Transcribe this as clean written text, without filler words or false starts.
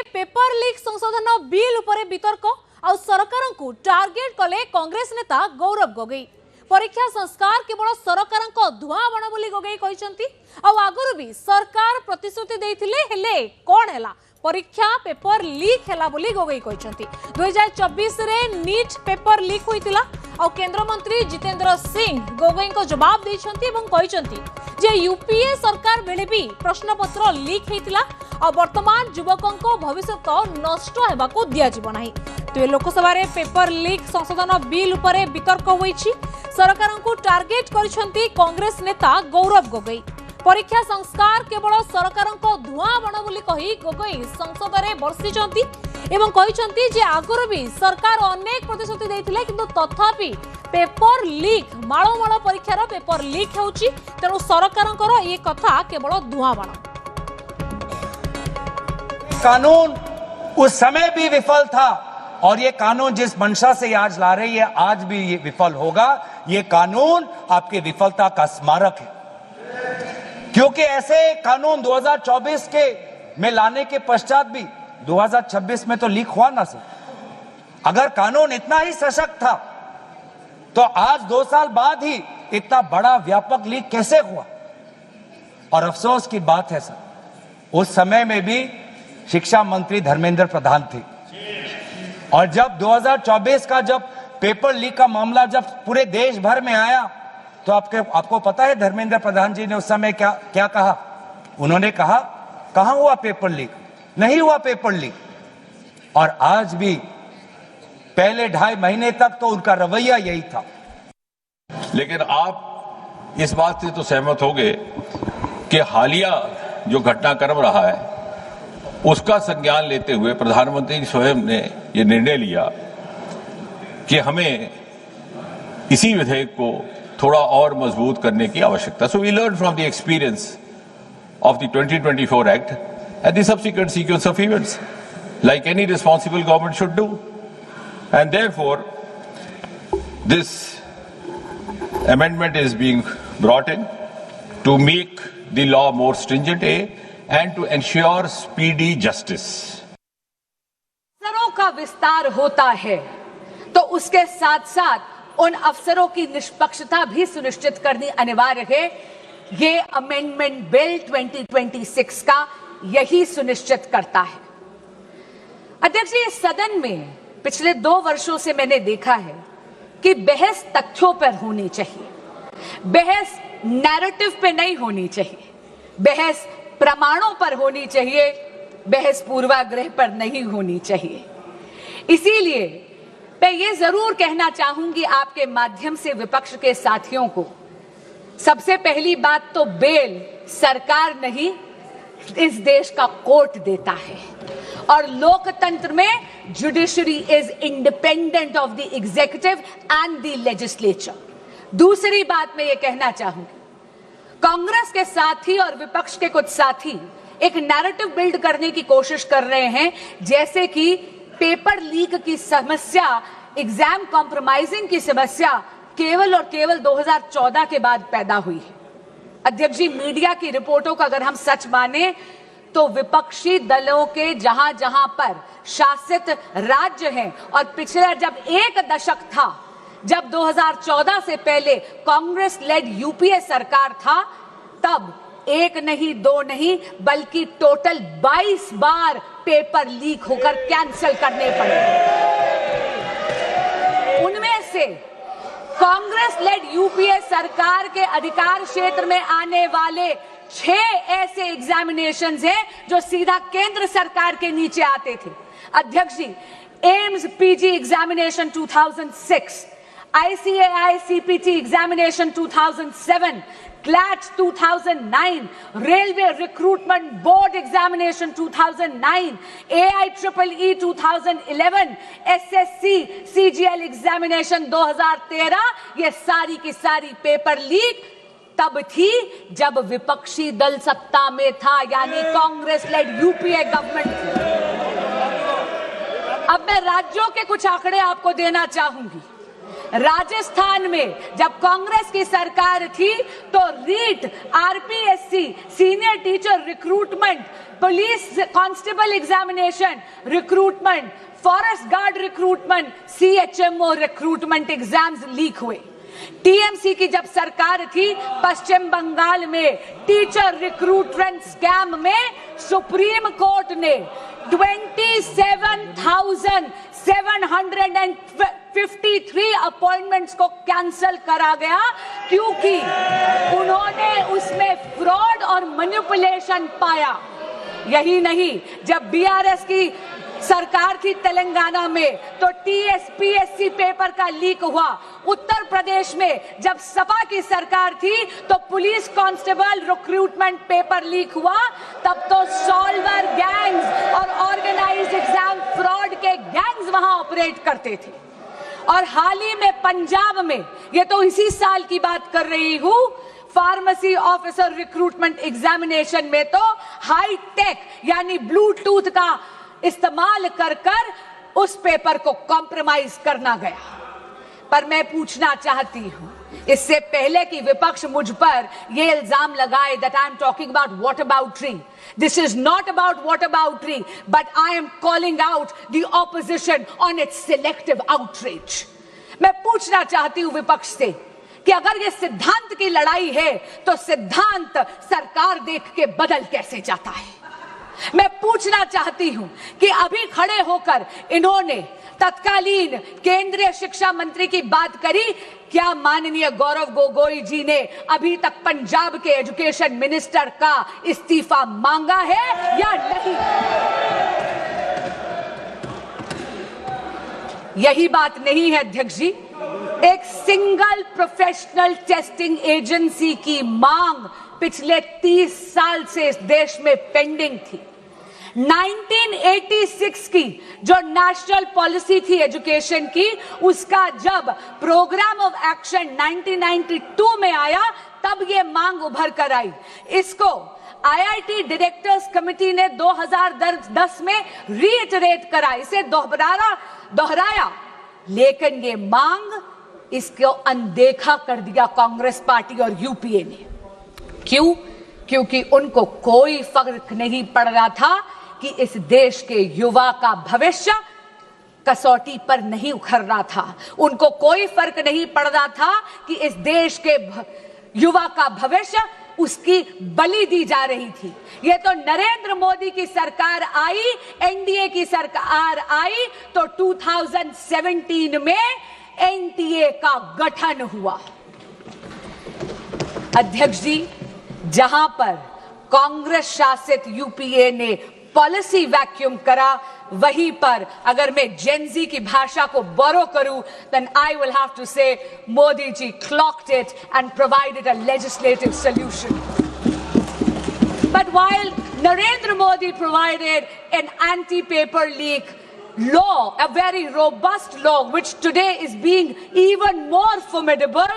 Paper leak संशोधन bill उपरे वितर्क आ सरकार को टार्गेट कले कांग्रेस नेता गौरव गोगोई। परीक्षा संस्कार केवल सरकार धुआं बण बोली गोगोई कहते आगुरी भी सरकार प्रतिश्रुति देथिले हेले कौन हैला परीक्षा पेपर लीक हैला बोली गोगोई कहते 2024 रे नीट पेपर लीक होइतिला आ केंद्र मंत्री जितेंद्र सिंह गोगोई को जवाब देछंती एवं कहचंती जे यूपीए सरकार बेले भी प्रश्नपत्र लीक हेतिला आ वर्तमान युवकों को भविष्य नष्ट हेबाको दिया जिवो नाही। तो लोकसभा रे पेपर लीक संशोधन बिल उपरे वितर्क होईछि। सरकार को टार्गेट करिसंती कांग्रेस नेता गौरव गोगोई। परीक्षा संस्कार केवल सरकार धुआं बण बोली कही गोगोई संसद में बर्षिचंती एवं कहिसंती जे आगुरी भी सरकार अनेक प्रतिश्रुति देथिले किंतु तथापि पेपर लीक माळमाळ परीक्षार पेपर लीक होउछि तेणु सरकारଙ୍କର ये कथा केवल धुआं बण। कानून उस समय भी विफल था और ये कानून जिस मंशा से आज ला रही है आज भी ये विफल होगा। ये कानून आपकी विफलता का स्मारक है, क्योंकि ऐसे कानून 2024 के में लाने के पश्चात भी 2026 में तो लीक हुआ ना सर। अगर कानून इतना ही सशक्त था तो आज 2 साल बाद ही इतना बड़ा व्यापक लीक कैसे हुआ। और अफसोस की बात है सर, उस समय में भी शिक्षा मंत्री धर्मेंद्र प्रधान थे और जब 2024 का जब पेपर लीक का मामला जब पूरे देश भर में आया तो आपको पता है धर्मेंद्र प्रधान जी ने उस समय क्या कहा। उन्होंने कहा कहां हुआ पेपर लीक, नहीं हुआ पेपर लीक। और आज भी पहले 2.5 महीने तक तो उनका रवैया यही था। लेकिन आप इस बात से तो सहमत होंगे कि हालिया जो घटनाक्रम रहा है उसका संज्ञान लेते हुए प्रधानमंत्री स्वयं ने यह निर्णय लिया कि हमें इसी विधेयक को थोड़ा और मजबूत करने की आवश्यकता। So we learn from the experience of the 2024 act and the subsequent sequence of events like any responsible government should do. And therefore this amendment is being brought in to make the law more stringent and to ensure speedy justice. अफसरों का विस्तार होता है तो उसके साथ साथ उन अफसरों की निष्पक्षता भी सुनिश्चित करनी अनिवार्य है। ये अमेंडमेंट बिल 2026 का यही सुनिश्चित करता है। अध्यक्ष जी, इस सदन में पिछले 2 वर्षों से मैंने देखा है कि बहस तथ्यों पर होनी चाहिए, बहस नैरेटिव पे नहीं होनी चाहिए, बहस प्रमाणों पर होनी चाहिए, बहस पूर्वाग्रह पर नहीं होनी चाहिए। इसीलिए मैं ये जरूर कहना चाहूंगी आपके माध्यम से विपक्ष के साथियों को, सबसे पहली बात तो बेल सरकार नहीं इस देश का कोर्ट देता है और लोकतंत्र में judiciary is independent of the executive and the legislature. दूसरी बात मैं ये कहना चाहूंगी, कांग्रेस के साथी और विपक्ष के कुछ साथी एक नैरेटिव बिल्ड करने की कोशिश कर रहे हैं जैसे कि पेपर लीक की समस्या, एग्जाम कॉम्प्रोमाइजिंग की समस्या केवल और केवल 2014 के बाद पैदा हुई है। अध्यक्ष जी, मीडिया की रिपोर्टों का अगर हम सच माने तो विपक्षी दलों के जहां जहां पर शासित राज्य हैं और पिछले जब 1 दशक था, जब 2014 से पहले कांग्रेस लेड यूपीए सरकार था, तब 1 नहीं 2 नहीं बल्कि टोटल 22 बार पेपर लीक होकर कैंसिल करने पड़े। उनमें से कांग्रेस लेड यूपीए सरकार के अधिकार क्षेत्र में आने वाले 6 ऐसे एग्जामिनेशंस हैं जो सीधा केंद्र सरकार के नीचे आते थे। अध्यक्ष जी, AIIMS PG examination 2006, ICAI CPT examination 2007, CLAT 2009, railway recruitment board examination 2009, AIEEE 2011, SSC CGL examination 2013, ये सारी की सारी पेपर लीक तब थी जब विपक्षी दल सत्ता में था, यानी कांग्रेस लेड यूपीए गवर्नमेंट थी। अब मैं राज्यों के कुछ आंकड़े आपको देना चाहूंगी। राजस्थान में जब कांग्रेस की सरकार थी तो REET, RPSC, senior teacher recruitment police constable examination, recruitment, forest guard recruitment, CHMO recruitment exams leak हुए। टीएमसी की जब सरकार थी पश्चिम बंगाल में टीचर रिक्रूटमेंट स्कैम में सुप्रीम कोर्ट ने 27,753 अपॉइंटमेंट्स को कैंसिल करा गया क्योंकि उन्होंने उसमें फ्रॉड और मैनिपुलेशन पाया। यही नहीं, जब बीआरएस की सरकार थी तेलंगाना में तो टीएसपीएससी पेपर का लीक हुआ। उत्तर प्रदेश में जब सपा की सरकार थी तो police constable recruitment paper leak हुआ। तब तो सॉल्वर गैंग्स और ऑर्गेनाइज्ड एग्जाम फ्रॉड के गैंग्स वहां ऑपरेट करते थे। और हाल ही में पंजाब में, ये तो इसी साल की बात कर रही हूं, फार्मेसी ऑफिसर रिक्रूटमेंट एग्जामिनेशन में तो हाई टेक यानी ब्लूटूथ का इस्तेमाल कर उस पेपर को कॉम्प्रोमाइज करना गया। पर मैं पूछना चाहती हूं, इससे पहले कि विपक्ष मुझ पर यह इल्जाम लगाए that I am talking about whataboutery. This is not about whataboutery, but I am calling out the opposition on its selective outrage. मैं पूछना चाहती हूं विपक्ष से कि अगर ये सिद्धांत की लड़ाई है तो सिद्धांत सरकार देख के बदल कैसे जाता है। मैं पूछना चाहती हूं कि अभी खड़े होकर इन्होंने तत्कालीन केंद्रीय शिक्षा मंत्री की बात करी, क्या माननीय गौरव गोगोई जी ने अभी तक पंजाब के एजुकेशन मिनिस्टर का इस्तीफा मांगा है या नहीं? यही बात नहीं है अध्यक्ष जी, एक सिंगल प्रोफेशनल टेस्टिंग एजेंसी की मांग पिछले 30 साल से इस देश में पेंडिंग थी। 1986 की जो नेशनल पॉलिसी थी एजुकेशन की, उसका जब प्रोग्राम ऑफ एक्शन 1992 में आया तब ये मांग उभर कर आई। इसको आईआईटी डायरेक्टर्स कमेटी ने 2010 में रीइटरेट करा, इसे दोहराया, लेकिन ये मांग इसको अनदेखा कर दिया कांग्रेस पार्टी और यूपीए ने। क्यों? क्योंकि उनको कोई फर्क नहीं पड़ रहा था कि इस देश के युवा का भविष्य कसौटी पर नहीं उखड़ रहा था। उनको कोई फर्क नहीं पड़ रहा था कि इस देश के युवा का भविष्य उसकी बलि दी जा रही थी। ये तो नरेंद्र मोदी की सरकार आई, एनडीए की सरकार आई तो 2017 में एनटीए का गठन हुआ। अध्यक्ष जी, जहां पर कांग्रेस शासित यूपीए ने पॉलिसी वैक्यूम करा, वहीं पर अगर मैं जेनजी की भाषा को बोरो करूं, then I will have to say Modi ji clocked it and provided a legislative solution. But while Narendra Modi provided an anti-paper leak law, a very robust law, which today is being even more formidable,